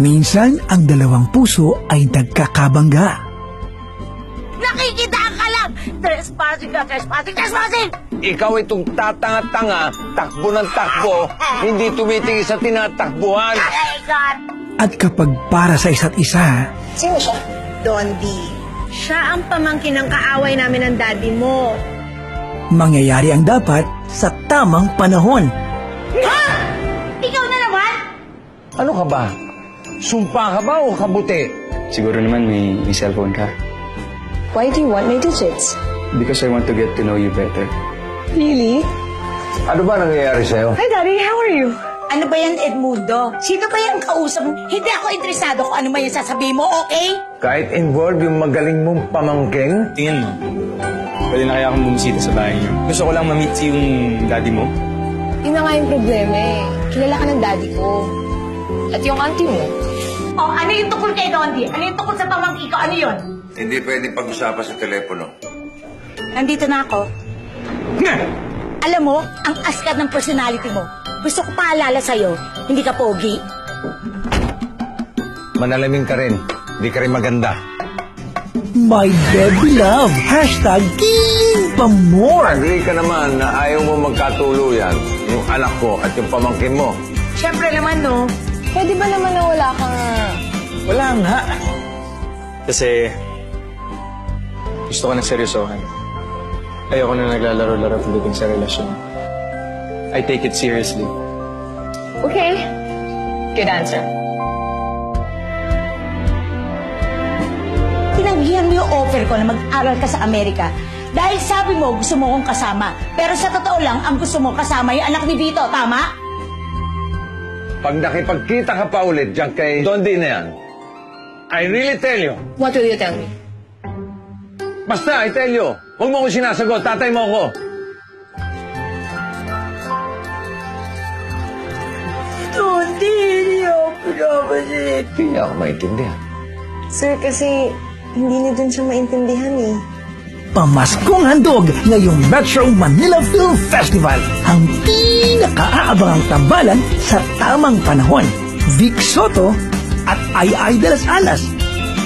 Minsan, ang dalawang puso ay nagkakabangga. Nakikitaan ka lang! Trespassing ka, trespassing, trespassing! Ikaw itong tatanga-tanga, takbo ng takbo, hindi tumitingin sa tinatakbuhan. Ay, God! At kapag para sa isa't isa, Sino siya? Dondi. Siya ang pamangkin ng kaaway namin ng daddy mo. mangyayari ang dapat sa tamang panahon. Ha? Ikaw na naman? Ano ka ba? Sumpa ka ba o kabuti? Siguro naman may cellphone ka. Why do you want my digits? Because I want to get to know you better. Really? Ano ba nangyayari sa'yo? Hi, Daddy. How are you? Ano ba yan, Edmundo? Sino ba yan kausap mo? Hindi ako interesado kung ano man yung sasabihin mo, okay? Kahit involve yung magaling mong pamangking? Tingin mo, pwede na kaya akong bumisita sa bahay niyo. Gusto ko lang ma-meet si yung daddy mo. Yun na nga yung problema eh. Kilala ka ng daddy ko. At yung auntie mo. Oh, ano yung tukol kay Dondi? Ano yung tukol sa pamangkin ko? Ano yun? Hindi pwede pag-usapan sa telepono. Nandito na ako. Alam mo, ang askat ng personality mo. Gusto ko paalala sa'yo, hindi ka pogi. Manalamin ka rin. Hindi ka rin maganda. My baby love, hashtag King pa more. Agree ka naman na ayaw mo magkatuluyan yung anak ko at yung pamangkin mo. Siyempre naman, no? Pwede ba naman na wala kang... Wala nga. Kasi gusto ko ng seryosohan. Ayoko na naglalaro-laro pagdating sa relasyon. I take it seriously. Okay. Good answer. Tinanggihan mo yung offer ko na mag-aral ka sa Amerika dahil sabi mo gusto mo kong kasama. Pero sa totoo lang, ang gusto mo kasama yung anak ni Vito, tama? Pag nakipagkita ka pa ulit dyan kay Dondi na yan, I really tell you, What will you tell me? basta I tell you, huwag mo ko sinasagot, tatay mo ko. Dondi, hindi ako pinapasit. Hindi niya ako maintindihan. Sir, kasi hindi niyo dun siya maintindihan eh. Pamaskong handog ngayong Metro Manila Film Festival. Ang pinakaabangang tambalan sa tamang panahon. Vic Soto at Ay de las Alas,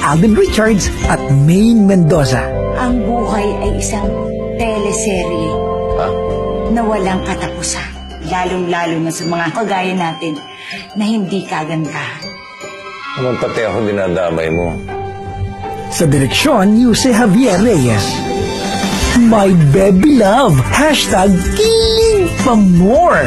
Alden Richards at Maine Mendoza. Ang buhay ay isang teleserye Ha? na walang katapusan. Lalong-lalo na sa mga kagaya natin na hindi kagandahan. Naman pati ako dinadamay mo. Sa direksyon, Jose Javier Reyes. My baby love, hashtag King pa more.